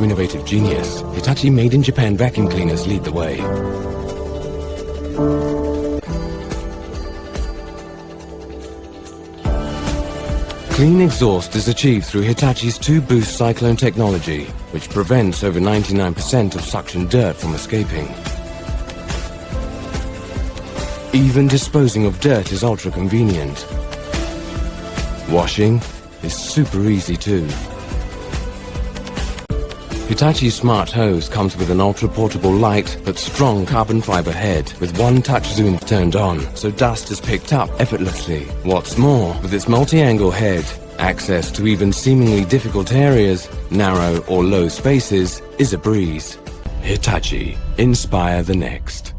innovative genius, Hitachi made-in-Japan vacuum cleaners lead the way. Clean exhaust is achieved through Hitachi's 2-boost cyclone technology, which prevents over 99% of suction dirt from escaping. Even disposing of dirt is ultra convenient. Washing is super easy too. Hitachi's smart hose comes with an ultra-portable light but strong carbon fiber head with one-touch zoom turned on, so dust is picked up effortlessly. What's more, with its multi-angle head, access to even seemingly difficult areas, narrow or low spaces, is a breeze. Hitachi, inspire the next.